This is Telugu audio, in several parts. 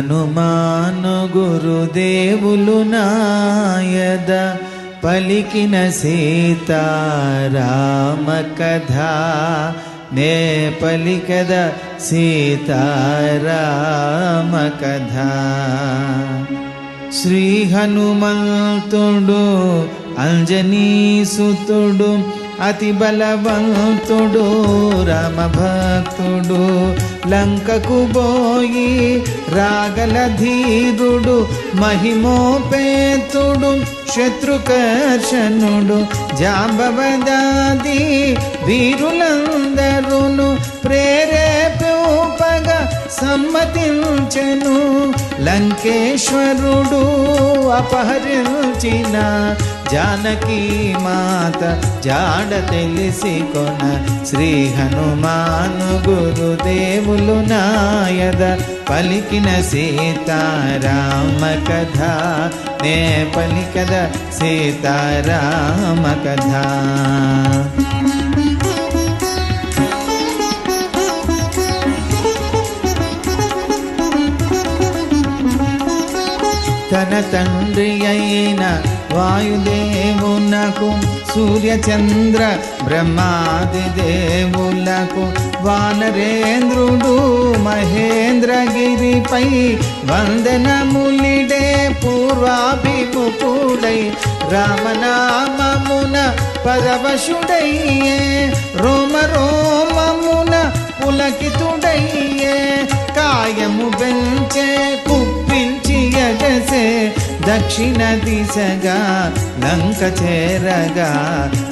హనుమాను గురుదేవులు నాయద పలికిన సీతారామ కథ నే పలికద సీతారామ కథ. శ్రీ హనుమంతుడు అంజనీసుతుడు అతి బలవంతుడు రామభక్తుడు లంకకు బోయి రాగల ధీరుడు మహిమోపేతుడు శత్రుకర్షణుడు జాంబవదాది వీరులందరును ప్రేరేపగా సమ్మతించెను. లంకేశ్వరుడు అపహరించిన జానకీ మాత జాడ తెలిసి కొన శ్రీ హనుమాను గురుదేవులు నాయద పలికిన సీతారామ కథ నే పలికద సీతారామ కథ. తన తండ్రి అయిన వాయుదేవునకు సూర్యచంద్ర బ్రహ్మాది దేవులకు వానరేంద్రుడు మహేంద్రగిరిపై వందనములిడే పూర్వాభిముఖుడై రామనామమున పరవశుడయ్యే రోమ రోమమున పులకితుడయ్యే కాయము పెంచే కుప్పించి ఎగసే దక్షిణ దిశగా లంక చేరగా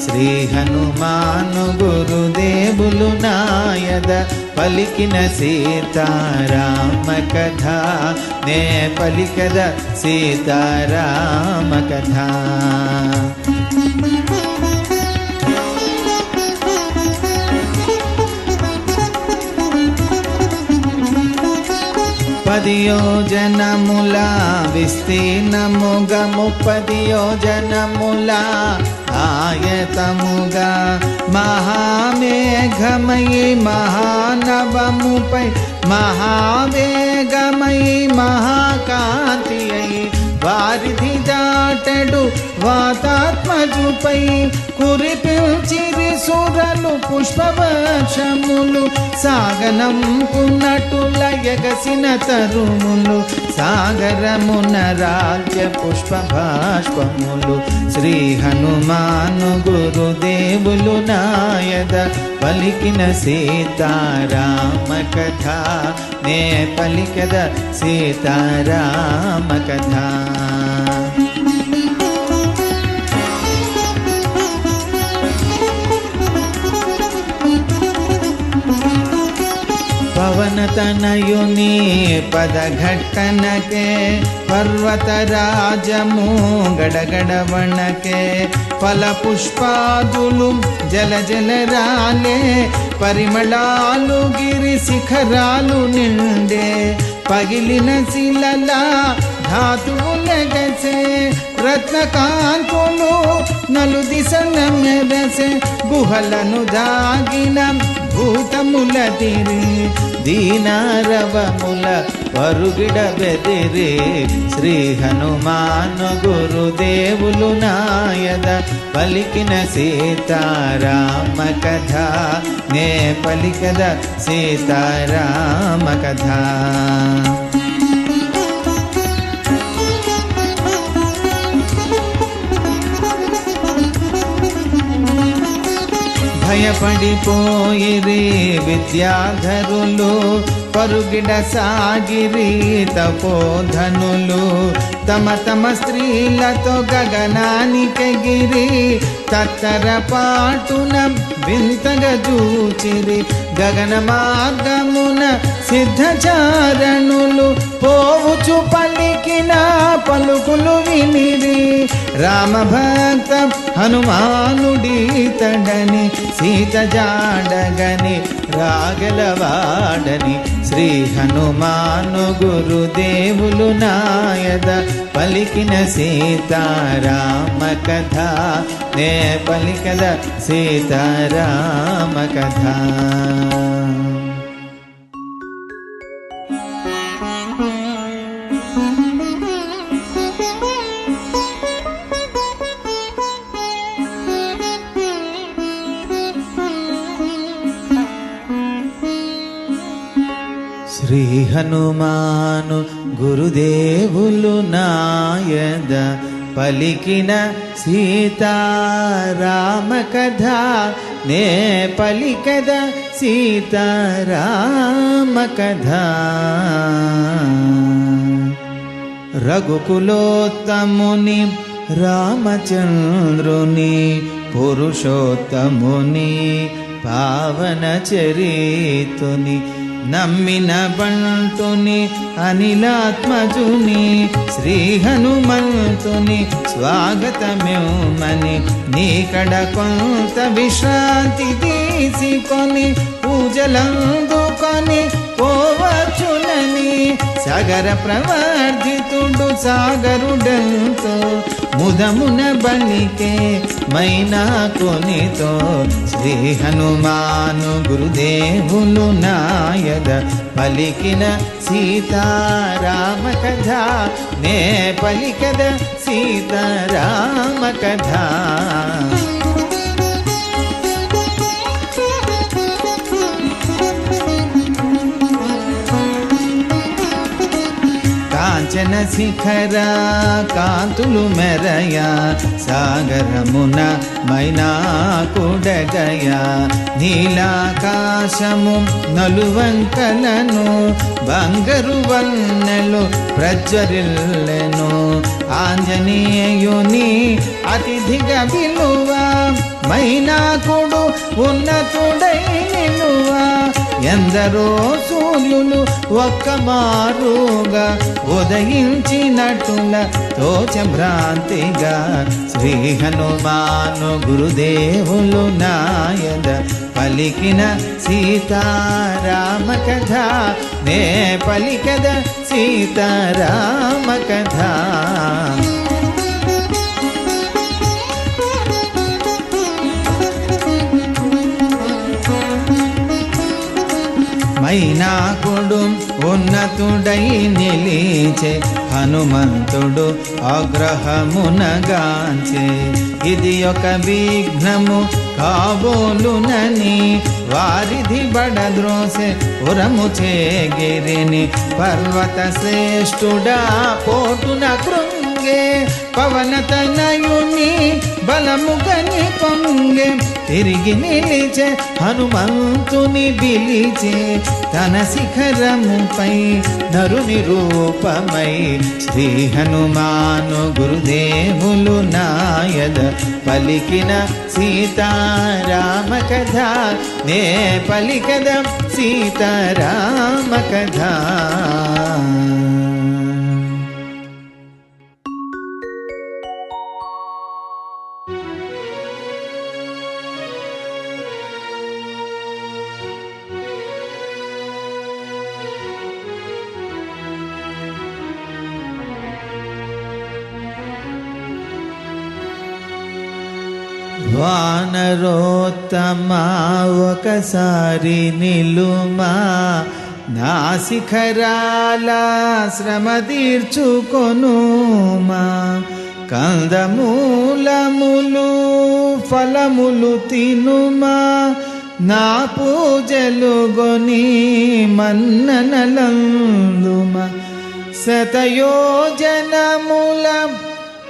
శ్రీ హనుమాను గురుదేవులు నాయద పలికిన సీతారామ కథ నే పలికద సీతారామ కథ. పదియోజనముల విస్తీర్ణముగా 30 యోజనముల ఆయతముగా మహామేఘమయి మహానవముపై మహావేగమై మహాకాంతి అయి వారిధి దాటడు వాతాత్మజుపై కురిపిల్చిరి సురలు పుష్పవర్షములు సాగనంపునటుల ఎగసిన తరుములు సాగరమున రాజ్య పుష్ప భాష్పములు శ్రీ హనుమాను గురుదేవులు నాయద పలికిన సీతారామ కథ నే పలికద సీతారామ కథ. పవనతనయుని పదఘట్టనకే పర్వతరాజము గడగడవణకే ఫల పుష్పాదులు జల జల రాలే పరిమళాలు గిరి శిఖరాలు నిండే పగిలిన శిలల ధాతువులెగసే రత్నకాంతులు నలు దిశల మెరసే గుహలను దాగిన భూతముల తిరి దీనారవముల పరుగిడ బెదిరి శ్రీ హనుమాను గురుదేవులు నాయద పలికిన సీతారామ కథ నే పలికద సీతారామ కథ. భయపడిపోయిరి విద్యాధరులు పరుగిడ సాగిరి తపోధనులు తమ తమ స్త్రీలతో గగనానికెగిరి తత్తర పాటున వింతగా చూచిరి గగన మార్గమున సిద్ధచారణులు పోవుచు పలికిన పలుకులు వినిరి రామభక్త హనుమానుడీతడని సీత జాడగని రాగలవాడని శ్రీ హనుమాను గురుదేవులు నాయద పలికిన సీతారామ కథ నే పలికద సీతారామ కథ. శ్రీ హనుమాను గురుదేవులు నాయద పలికిన సీతారామ కథ నే పలికద సీతారామ కథ. రఘుకులోత్తముని రామచంద్రుని పురుషోత్తముని పావన చరితుని నమ్మిన బంటుని అనిలాత్మజుని శ్రీ హనుమంతుని స్వాగతమేమని నీకడ కొంత విశ్రాంతి తీసుకొని పూజలందుకొని పోవచ్చునని సాగర ప్రవర్ధితుడు సాగరుడంతో ముదమున బలికే మైనా కొనితో శ్రీ హనుమాను గురుదేవులు నాయద పలికిన సీతారామ కథ నే పలికద సీతారామ కథ. కాంచన శిఖర కాంతులు మెరయ సాగరమున మైనా కుడగయ నీలాకాశము నలువంకలను బంగరు వన్నెలు ప్రజ్వరిల్లెను ఆంజనేయుని అతిథిగా విలువ మైనాకుడు ఉన్నతుడై నిలువ ఎందరో సూర్యులు ఒక్క మారుగా ఉదయించినట్టుల తోచభ్రాంతిగా శ్రీ హనుమాను గురుదేవులు నాయద పలికిన సీతారామ కథ నే పలికద సీతారామ కథ. మైనాకుడు ఉన్నతుడై నిలిచే హనుమంతుడు ఆగ్రహమునగాంచే ఇది ఒక విఘ్నము కాబోలునని వారిధి బడద్రోసె ఉరము చేగిరిని పర్వత శ్రేష్ఠుడా పోటున కృంగే పవనతనయుని బలముగని పొంగే తిరిగి నిలిచే హనుమంతుని పిలిచే తన శిఖరముపై నరుని రూపమై శ్రీ హనుమాను గురుదేవులు నాయద పలికిన సీతారామ కథ నే పలికద సీతారామ కథ. వానరోత్తమా ఒకసారి నిలుమా నా శిఖరాల శ్రమ తీర్చుకొనుమా కందమూలములు ఫలములు తినుమా నా పూజలు గొని మన్ననలందుమా శతయోజనముల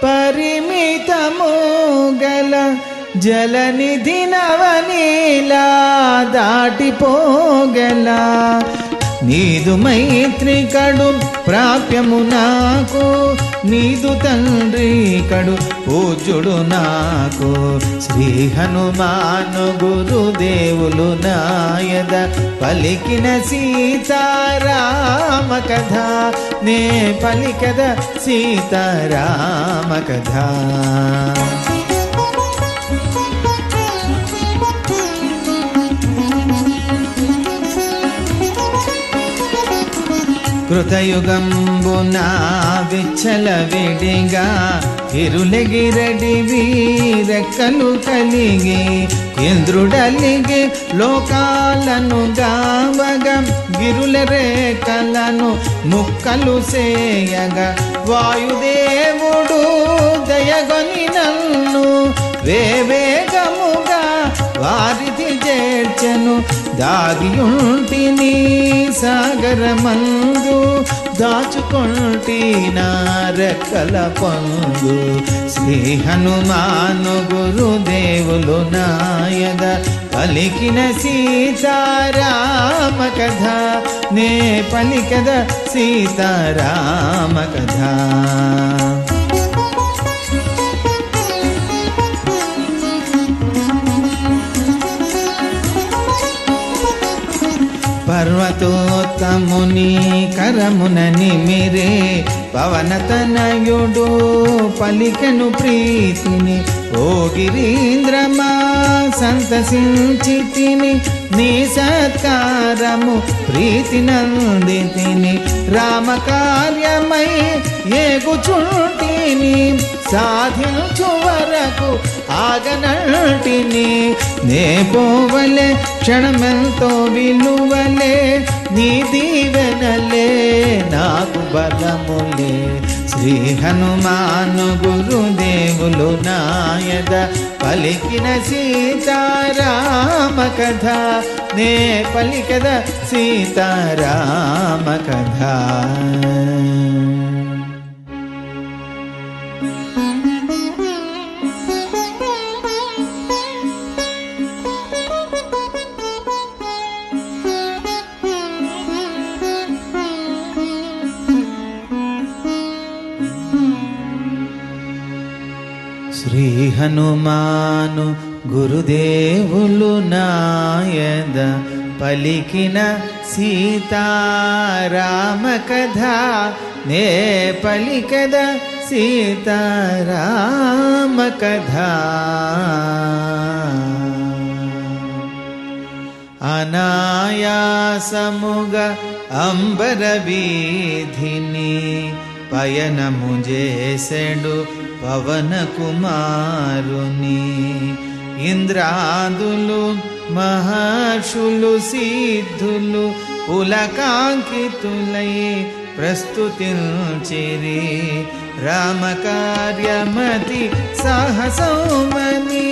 పరిమితము గల జలనిధి నవనీలా దాటిపోగల నీదు మైత్రి కడు ప్రాప్యము నాకు నీదు తండ్రి కడు పూజ్యుడు నాకు శ్రీ హనుమాను గురుదేవులు నాయద పలికిన సీతారామ కథ నే పలికద సీతారామ కథ. కృతయుగంబునా విచ్చల విడిగా ఇరులెగిరడివి రెక్కలు కలిగి ఇంద్రుడలిగి లోకాలను గావగా గిరుల రేఖలను ముక్కలు సేయగా వాయుదేవుడు దయగొని నన్ను వేవేగముగా వారిది చేర్చెను దాగియుంటిని సాగరమందు దాచుకొంటి నా రెక్కల పొందు. శ్రీ హనుమాను గురుదేవులు నాయద పలికిన సీతారామ కథ నే పలికద సీతారామ కథ. పర్వతోత్తముని కరమున నిమిరే పవనతనయుడు పలికెను ప్రీతిని. ఓ గిరీంద్రమా సంతసించితిని నీ సత్కారము ప్రీతి నందితిని. రామకార్యమై ఏగుచుంటిని సాధించు వరకు ఆగనంటిని. నే పోవలే క్షణమెంతో విలువలే నీ దీవెనలే నాకు బలములే. శ్రీ హనుమాను గురుదేవులు నాయద పలికిన సీతారామ కథ నే పలికద సీతారామ కథ. శ్రీ హనుమాను గురుదేవులు నాయద పలికిన సీతారామ కథ నే పలికద సీతారామ కథ. అనాయాసముగ అంబర వీధిని పయనము చేసెడు పవన కుమారుని. ఇంద్రాదులు మహర్షులు సిద్ధులు పులకాంకితులై ప్రస్తుతించిరి. రామకార్యమతి సాహసౌమని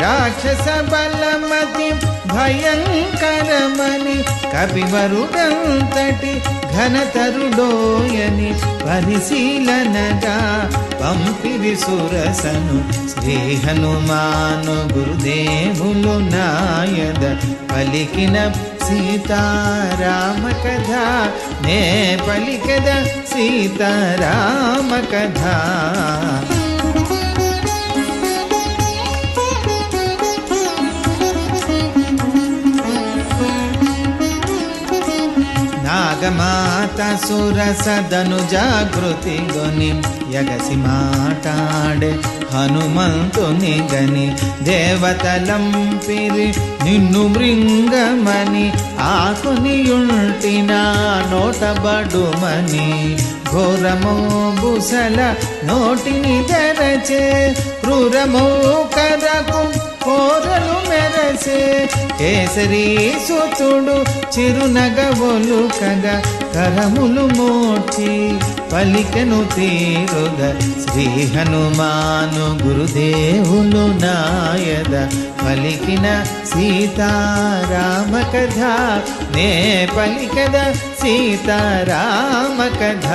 రాక్షస బలమతి భయంకరమని కపివరుడంతటి ఘనతరుడోయని పరిశీలనగా పంపిరి సురసను. శ్రీ హనుమాను గురుదేవులు నాయద పలికిన సీతారామ కథ నే పలికద సీతారామ కథ. నాగమాత సురసదను జాగృతి గొని యగసి మాటాడే హనుమంతుని గని. దేవతలంపిరి నిన్ను మృంగమని ఆకునియుంటిన నోటబడుమని. ఘోరమో బుసల నోటిని తెరచే క్రూరమో కరకు కోరలు మెరసే. కేసరీ సుతుడు చిరునగవొలు కగ కరములు మోర్చి పలికెను తీరుగ. శ్రీ హనుమాను గురుదేవులు నాయద పలికిన సీతారామ కథ నే పలికద సీతారామ కథ.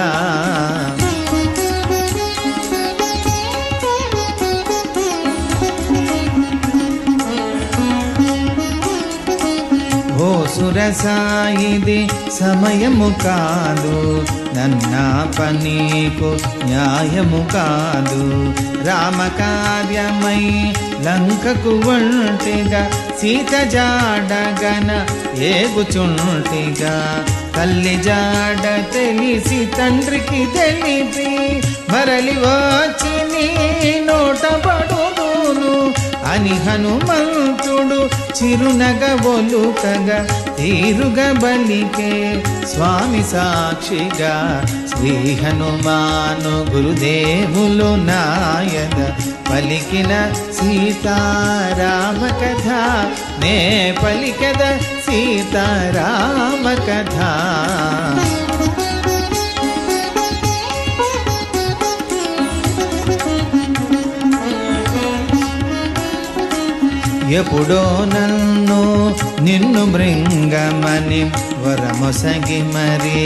ఓ సురసాయిది సమయము కాదు నన్నా పనీకు న్యాయము కాదు. రామకార్యమై లంకకు వంటిగా సీత జాడగన ఏగుచుంటిగా. తల్లి జాడ తెలిసి తండ్రికి తెలిపి మరలి వచ్చి నీ నోటబడును అని హనుమంతుడు చిరునగవొలు కగా తీరుగ బలికే స్వామి సాక్షిగా. శ్రీ హనుమాను గురుదేవులు నాయద పలికిన సీతారామ కథ నే పలికద సీతారామ కథ. ఎప్పుడో నన్ను నిన్ను మృంగమని వరమొసగి మరి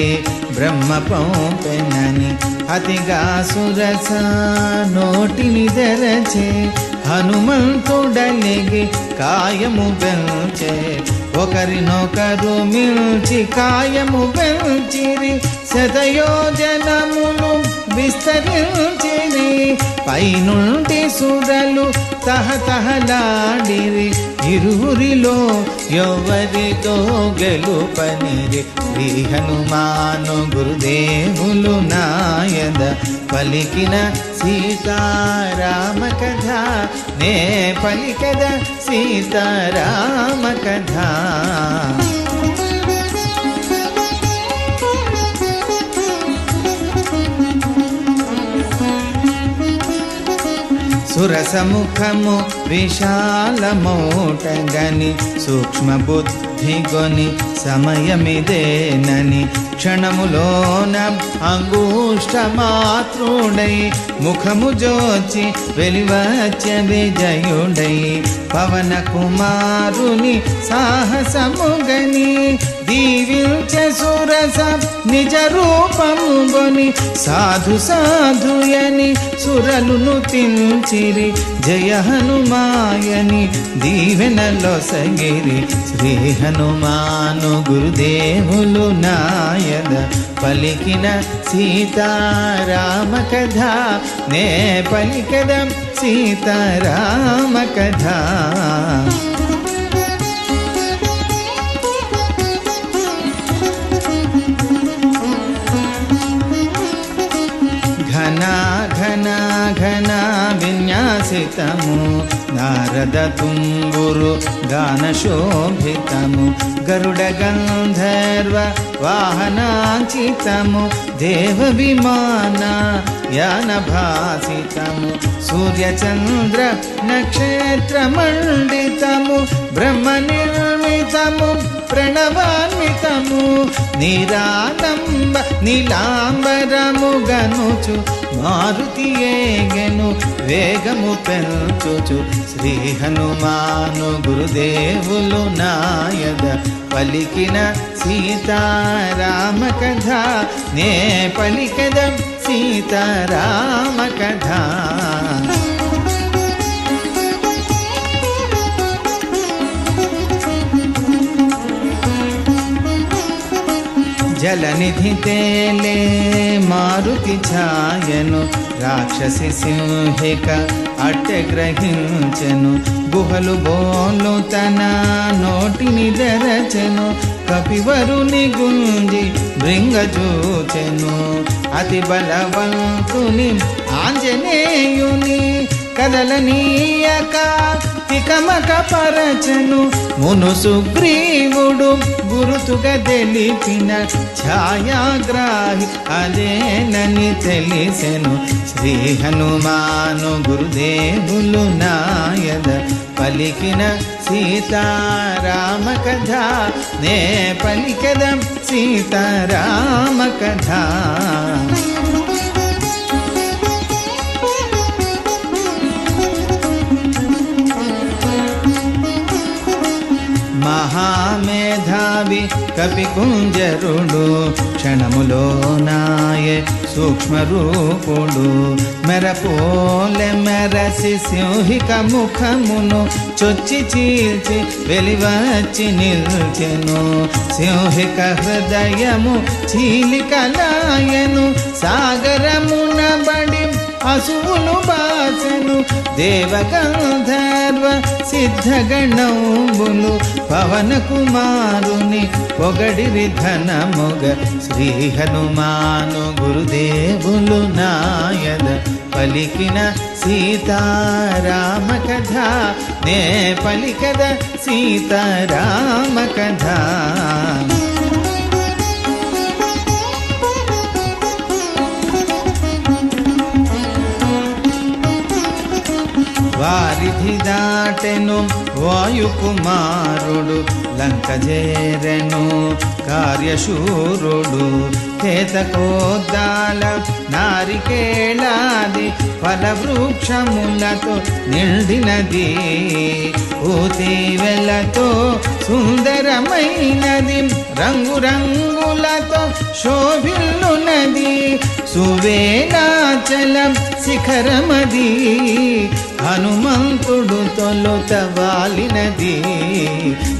బ్రహ్మ పంపెనని అతిగా సురస నోటిని తెరచే హనుమంతుడలిగి కాయము పెంచే ఒకరినొకరు మిల్చి కాయము పెంచిరి శతయోజనములు విస్తరించిరి పైనుండి సురలు తహతహలాడిరి ఇరువురిలో ఎవరితో గెలుపనిరి శ్రీ హనుమాను గురుదేవులు నాయద పలికిన సీతారామ కథ నే పలికద సీతారామ కథ సురసముఖము విశాలమోటగని సూక్ష్మ బుద్ధి గొని సమయమిదేనని క్షణములోన అంగుష్ట మాతృడై ముఖము జోచి వెలివచ్చ విజయుడై పవన కుమారుని సాహసముగని దీవించ సురస నిజ రూపము గొని సాధు సాధుయని సురలును తించిరి జయ హనుమాయని దీవెనలో సగిరి శ్రీ హనుమాను గురుదేవులు నాయద పలికిన సీతారామ కథ నే పలికద సీతారామ కథ ఘన విన్యాసితము నారద తుంగురు గాన శోభితము గరుడ గంధర్వ వాహనాంచితము దేవ విమాన యాన భాసితము సూర్యచంద్ర నక్షత్ర మండితము బ్రహ్మ నిర్మితము ప్రణవాన్వితము నిరాలంబ నీలాంబరము గనుచు మారుతి ఏగెను వేగము పెంచుచు శ్రీ హనుమాను గురుదేవులు నాయద పలికిన సీతారామ కథ నే పలికద సీతారామ కథ జలనిధి తేలే మారుతి ఛాయను రాక్షసి సింహిక అట్టె గ్రహించెను గుహలు బోలు తన నోటిని తెరచెను కపివరుని గుంజి భృంగజూచెను అతి బలవంతుని ఆంజనేయుని కదలనీయక తికమక పరచను మును సుగ్రీవుడు గురుతుగా తెలిపిన ఛాయాగ్రాహి అదేనని తెలిసెను శ్రీ హనుమాను గురుదేవులు నాయద పలికిన సీతారామ కథ నే పలికద సీతారామ కథ మహామేధావి కపి కుంజరుడు క్షణములో నాయ సూక్ష్మ రూపుడు మెరపోలె మెరసి సింహిక ముఖమును చొచ్చి చీల్చి వెలివచ్చి నిల్చెను సింహిక హృదయము చీలికలాయను సాగరమున బడి అసువులు బాసెను దేవగంధర్వ సిద్ధగణములు పవన కుమారుని పొగడిరి ధనముగ శ్రీ హనుమాను గురుదేవులు నాయద పలికిన సీతారామ కథ నే పలికద సీతారామ కథ వారిధి దాటెను వాయుకుమారుడు లంక చేరెను కార్యశూరుడు కేతకోద్దాల నారికేళాది ఫలవృక్షములతో నిండినది ఊతివెలతో సుందరమైనది రంగురంగులతో శోభిల్లునది సువేలాచలం శిఖరమది హనుమంతుడు తొలుత వాలినది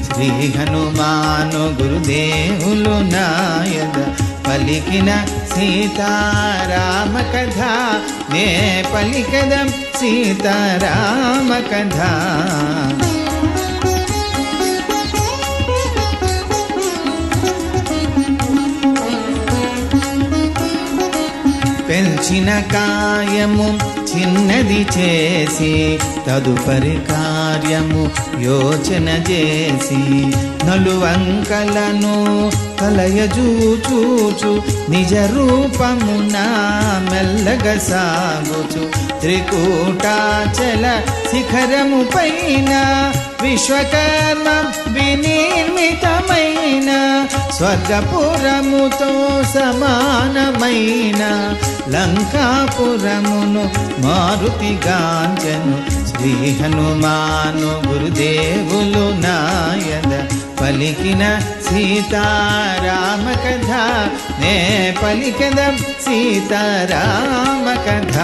శ్రీ హనుమాను గురుదేవులు నాయద పలికిన సీతారామ కథ నే పలికదం సీతారామ కథ పెంచిన కాయము చిన్నది చేసి తదుపరి కార్యము యోచన చేసి నలువంకలను కలయజూచూచు నిజ రూపమున మెల్లగా సాగుచు త్రికూటాచల శిఖరము పైన విశ్వకర్మ వినిర్మితమైన స్వర్గపురముతో సమానమైన లంకాపురమును మారుతిగాంచెను శ్రీ హనుమాను గురుదేవులు నాయద పలికిన సీతారామ కథ నే పలికదం సీతారామ కథ